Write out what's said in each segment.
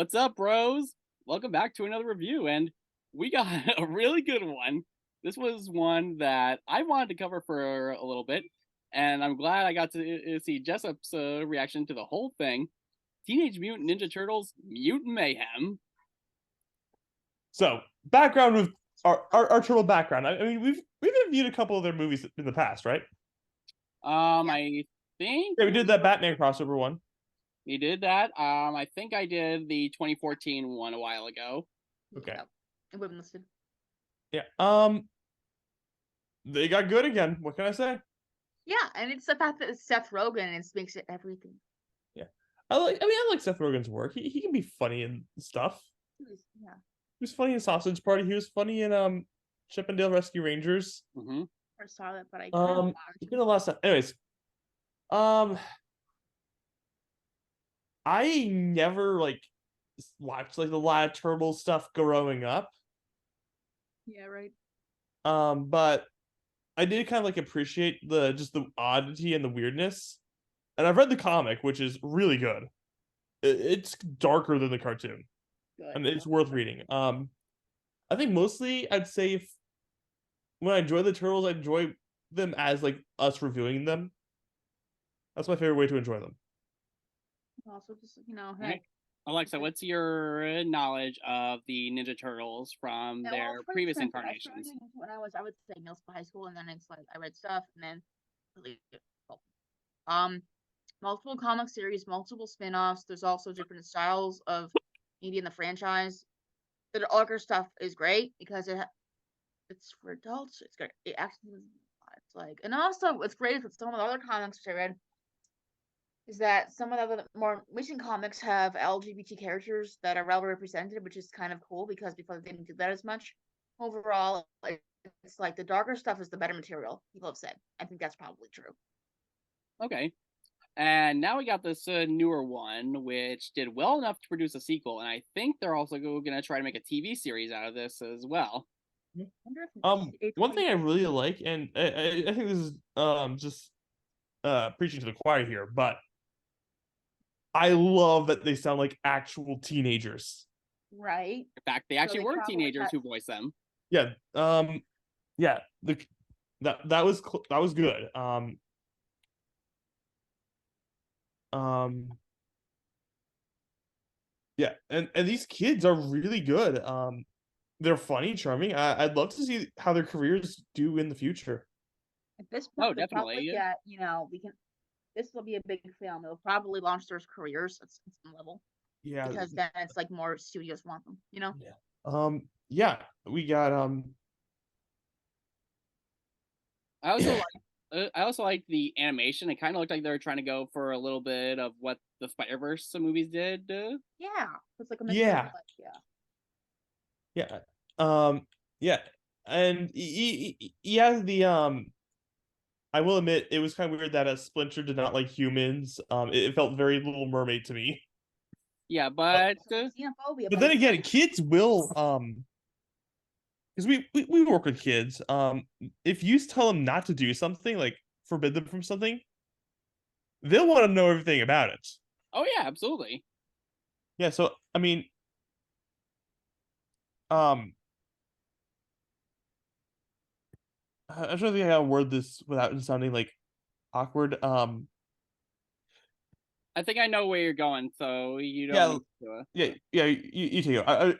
What's up, bros? Welcome back to another review, and we got a really good one. This was one that I wanted to cover for a little bit, and I'm glad I got to see Jessup's reaction to the whole thing. Teenage Mutant Ninja Turtles Mutant Mayhem. So, background with our turtle background. I mean, we've reviewed a couple of their movies in the past, right? I think Yeah, we did that Batman crossover one. we did that. I think I did the 2014 one a while ago. Okay. Yeah, it would have listed. Yeah. They got good again. What can I say? Yeah, and it's the fact that it's Seth Rogen and it makes it everything. Yeah. I like Seth Rogen's work. He can be funny and stuff. Yeah. He was funny in Sausage Party. He was funny in Chip and Dale Rescue Rangers. Mm-hmm. I saw that, but I It's been a lot of stuff. Anyways, I never watched like the lot of turtle stuff growing up. Yeah, right. But I did kind of like appreciate the oddity and the weirdness. And I've read the comic, which is really good. It's darker than the cartoon, Good. and it's worth reading. I think mostly I'd say when I enjoy the turtles, I enjoy them as like us reviewing them. That's my favorite way to enjoy them. Also, just hey. Right. Alexa, what's your knowledge of the Ninja Turtles from Yeah, their well, previous instance, I incarnations? started when I would say middle school, high school, and then it's like I read stuff, and then multiple comic series, multiple spin-offs. There's also different styles of media in the franchise. The Ogre stuff is great because it's for adults. It's great. It actually it's like, and also what's great with some of the other comics which I read is that some of the other more recent comics have LGBT characters that are well represented, which is kind of cool because before they didn't do that as much. Overall, it's like the darker stuff is the better material. People have said. I think that's probably true. Okay. And now we got this newer one, which did well enough to produce a sequel, and I think they're also going to try to make a TV series out of this as well. One thing I really like, and I think this is just preaching to the choir here, but I love that they sound like actual teenagers. Right. In fact, they actually were teenagers who voiced them. Yeah. Yeah. That was good. Yeah, and these kids are really good. They're funny, charming. I'd love to see how their careers do in the future. At this point, definitely. We can. This will be a big film. It'll probably launch their careers at some level. Yeah, because then it's like more studios want them. Yeah. Yeah, we got I also like the animation. It kind of looked like they were trying to go for a little bit of what the Spider-Verse movies did. Yeah, it's like a yeah. Yeah. Yeah, and yeah, I will admit it was kind of weird that Splinter did not like humans. It felt very Little Mermaid to me. Yeah, but then again, kids will because we work with kids. If you tell them not to do something, like forbid them from something, they'll want to know everything about it. Oh yeah, absolutely. Yeah, so I mean, I'm trying to think how to word this without it sounding like awkward. I think I know where you're going, so you don't. Yeah. You take it.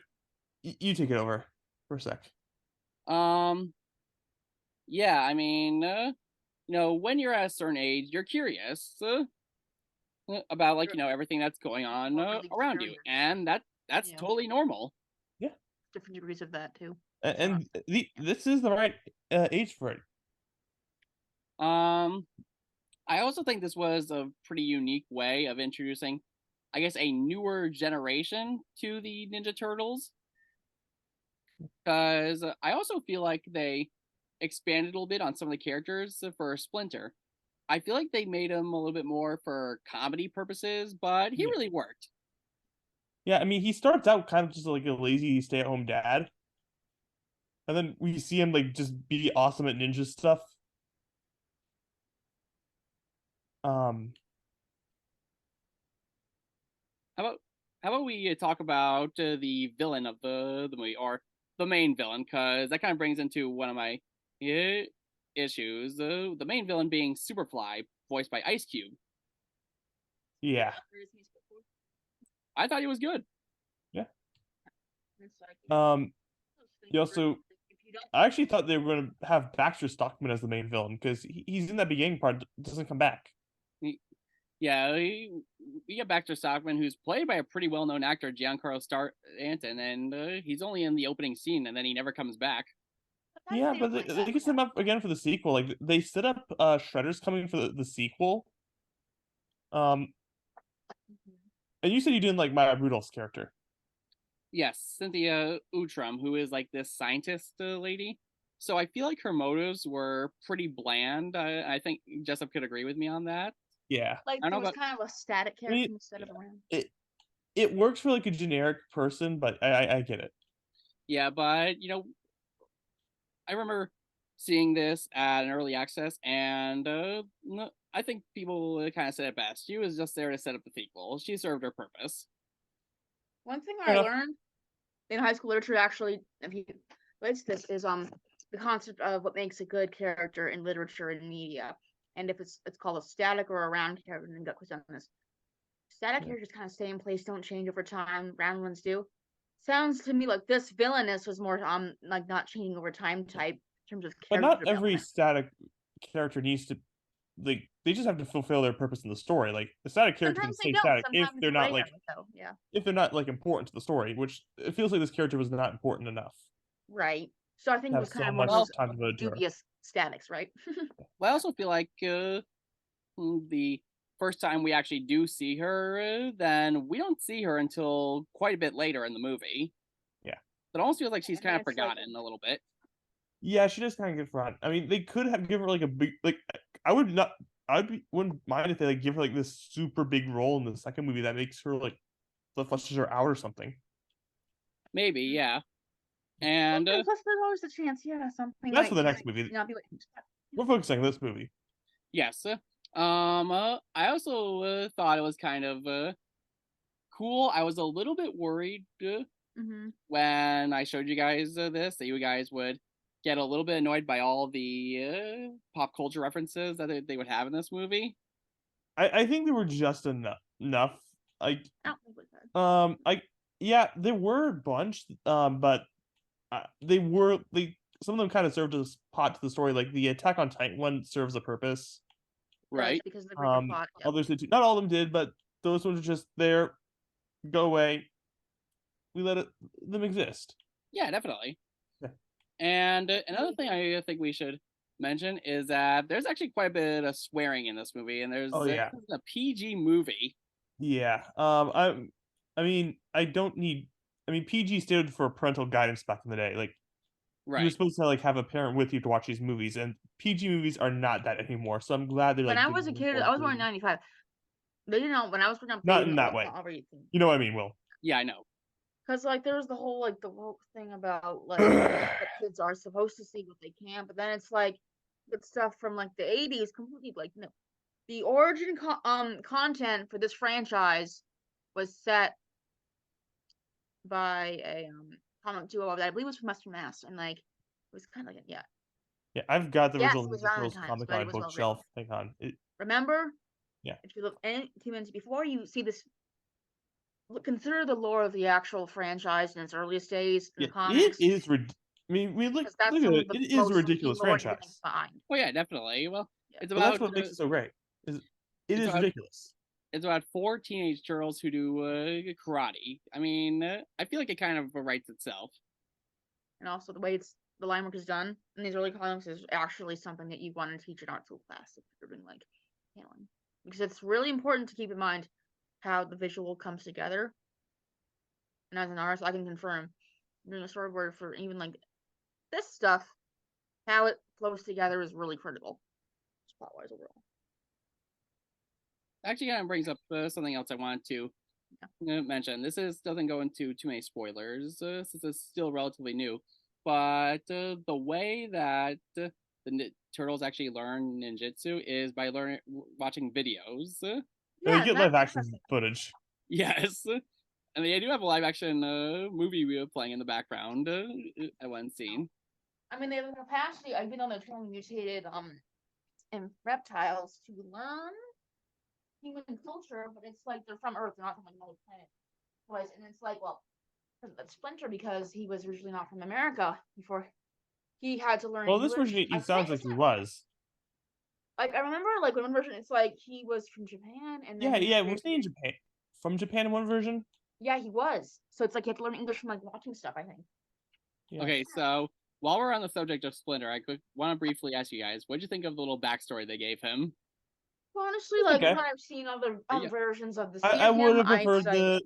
You take it over for a sec. Yeah, I mean, when you're at a certain age, you're curious about everything that's going on around you, and that's totally normal. Yeah, different degrees of that too. And this is the right age for it. I also think this was a pretty unique way of introducing, I guess, a newer generation to the Ninja Turtles. Because I also feel like they expanded a little bit on some of the characters for Splinter. I feel like they made him a little bit more for comedy purposes, but he really worked. Yeah, I mean, he starts out kind of just like a lazy stay-at-home dad. And then we see him like just be awesome at ninja stuff. How how about we talk about the villain of the movie, or the main villain, because that kind of brings into one of my uh, issues. The main villain being Superfly, voiced by Ice Cube. Yeah. I thought he was good. Yeah. It's like, You also, I actually thought they were going to have Baxter Stockman as the main villain because he's in that beginning part, doesn't come back. Yeah, we get Baxter Stockman, who's played by a pretty well-known actor, Giancarlo Stanton, and he's only in the opening scene, and then he never comes back. Yeah, but they could set him up again for the sequel. Like they set up Shredder's coming for the sequel. And you said you didn't like Maya Rudolph's character. Yes, Cynthia Outram, who is like this scientist lady. So I feel like her motives were pretty bland. I think Jessup could agree with me on that. Yeah. Like I there don't know was about kind of a static character instead of around. It works for like a generic person, but I get it. yeah, but I remember seeing this at an early access, and I think people kind of said it best. She was just there to set up the sequel. She served her purpose. One thing Fair I enough. learned in high school literature, actually, if you relates to this, is the concept of what makes a good character in literature and media, and if it's called a static or a round character. And got quiz on this. Static characters kind of stay in place, don't change over time. Round ones do. Sounds to me like this villainous was more like not changing over time type in terms of But character not every development. static character needs to like they just have to fulfill their purpose in the story. Like the static character can Sometimes they stay don't. static if Sometimes they're it's not rare, like though. Yeah. if they're not like important to the story, which it feels like this character was not important enough. Right. So I think To it have was kind so of one much of time those devoted to her. dubious statics, right? Well, I also feel like the first time we actually do see her, then we don't see her until quite a bit later in the movie. Yeah. It almost feels like she's And kind then of it's like- forgotten a little bit. Yeah, she does kind of get forgotten. I mean, they could have given her like a big like I would not wouldn't mind if they like give her like this super big role in the second movie that makes her like that fleshes her out or something. Maybe, yeah. And plus, there's always a chance, yeah, something. That's might for the just next movie. not be what you expect. We're focusing on this movie. yes, I also thought it was kind of cool. I was a little bit worried when I showed you guys this, that you guys would get a little bit annoyed by all the pop culture references that they would have in this movie. I think they were just enough. Like I don't think it was bad. yeah, there were a bunch. But they some of them kind of served as pot to the story. Like the Attack on Titan one serves a purpose. Right. Because of the greater plot. Yeah. Others did too. Not all of them did, but those ones are just there. Go away. We let them exist. Yeah, definitely. Yeah. And another thing I think we should mention is that there's actually quite a bit of swearing in this movie, and there's yeah. a PG movie. Yeah. I mean, I don't need. I mean, PG stood for parental guidance back in the day. Like, Right. you're supposed to like have a parent with you to watch these movies, and PG movies are not that anymore. So I'm glad they're like. When I was a kid, I was born in '95. They didn't know when I was born. Not in that way. You know what I mean, Will? Yeah, I know. Because like there was the whole thing about like what kids are supposed to see, what they can't, but then it's like good stuff from like the '80s, completely like no. The origin content for this franchise was set by a comic duo that I believe was from Western Mass, and like it was kind of like yeah. Yeah, I've got the Yes, original it was Ninja Turtles Valentine's, comic but it on was well bookshelf. Hang on. Remember? Yeah. If you look 2 minutes before you see this, consider the lore of the actual franchise in its earliest days in the comics. It is. I mean, we look at it. It is a ridiculous franchise. Oh yeah, definitely. Well, yeah. It's But about. That's what makes it so great. It is ridiculous. It's about 4 teenage turtles who do karate. I mean, I feel like it kind of writes itself. And also the way the line work is done in these early comics is actually something that you want to teach in art school class if you're doing like handling, because it's really important to keep in mind how the visual comes together. And as an artist, I can confirm doing a storyboard for even like this stuff, how it flows together is really critical, plot-wise overall. Actually, kind of brings up something else I wanted to mention. This doesn't go into too many spoilers since it's still relatively new, but the way that the turtles actually learn ninjutsu is by watching videos. Yeah, you get live action footage. Yes, And they do have a live action movie playing in the background at one scene. I mean, they have the capacity. I've been on the training mutated in reptiles to learn human culture, but it's like they're from Earth, they're not from like another planet. And it's like, well, Splinter, because he was originally not from America before he had to learn. Well, this English. version, he sounds like he was. Like I remember, like one version, it's like he was from Japan, and then Was he in Japan? From Japan in one version? Yeah, he was. So it's like you have to learn English from like watching stuff, I think. Yeah. Okay, so while we're on the subject of Splinter, I want to briefly ask you guys, what'd you think of the little backstory they gave him? Honestly, like okay. when I've seen other versions of the I would have preferred the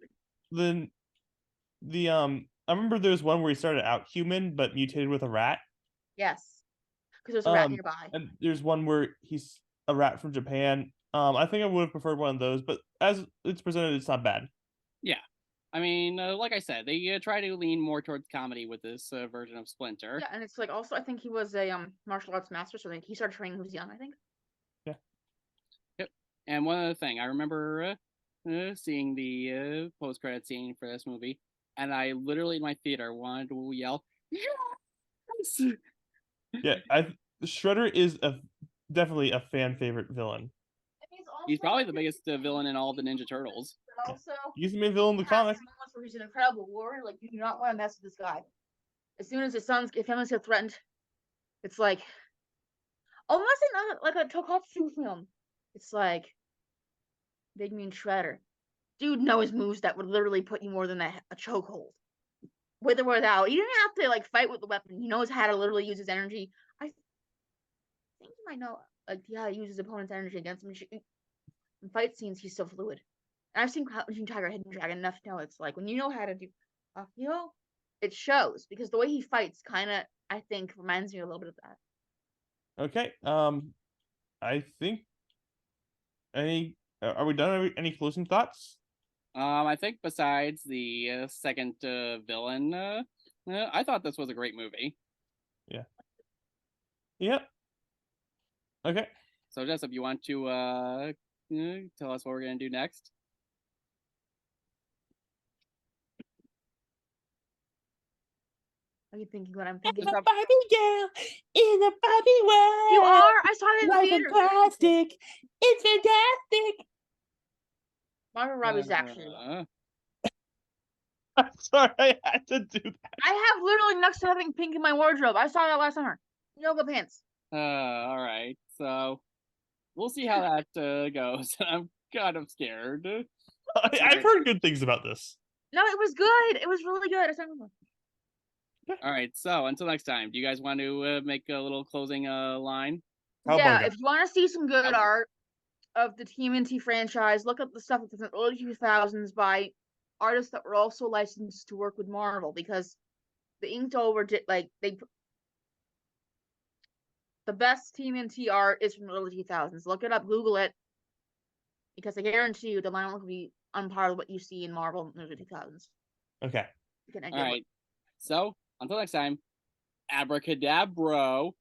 I remember there was one where he started out human but mutated with a rat. Yes, because there's a rat nearby. And there's one where he's a rat from Japan. I think I would have preferred one of those, but as it's presented, it's not bad. Yeah. I mean, like I said, they try to lean more towards comedy with this version of Splinter. Yeah, and it's like also I think he was a martial arts master, so I think he started training when he was young, I think. Yeah. Yep. And one other thing, I remember seeing the post-credit scene for this movie, and I literally in my theater wanted to yell, "Yes!" Yeah, Shredder is definitely a fan favorite villain. He's probably the biggest villain in all the Ninja Turtles. But also, he's the main villain in the comic. Where he's an incredible warrior. Like you do not want to mess with this guy. As soon as his families get threatened, it's like, unless it's not like a Tokusatsu film, it's like Big Mean Shredder. Dude knows moves that would literally put you more than a chokehold. With or without. He didn't have to like fight with the weapon. He knows how to literally use his energy. I think he might know like how to use his opponent's energy against him. In fight scenes, he's so fluid. And I've seen Crouching Tiger, Hidden Dragon enough to know it's like when you know how to do it shows because the way he fights kind of I think reminds me a little bit of that. Okay. I think are we done? Any closing thoughts? I think besides the second villain, I thought this was a great movie. Yeah. Yep. Okay. So, Jess, if you want to tell us what we're gonna do next. Are you thinking what I'm thinking? I'm a Barbie girl in a Barbie world. You are. I saw it in the Life theater. in plastic. It's fantastic. Margot Robbie's actually. I'm sorry, I had to do that. I have literally next to nothing pink in my wardrobe. I saw that last summer. Yoga pants. All right. So we'll see how that goes. I'm kind of scared. I've heard good things about this. No, it was good. It was really good. All right. So until next time, do you guys want to make a little closing line? If you want to see some good art of the TMNT franchise, look up the stuff that's in the early 2000s by artists that were also licensed to work with Marvel because the Inktober did the best TMNT art is from the early 2000s. Look it up, Google it, because I guarantee you the line will be on par with what you see in Marvel in the early 2000s. Okay. All right. So until next time, abracadabra.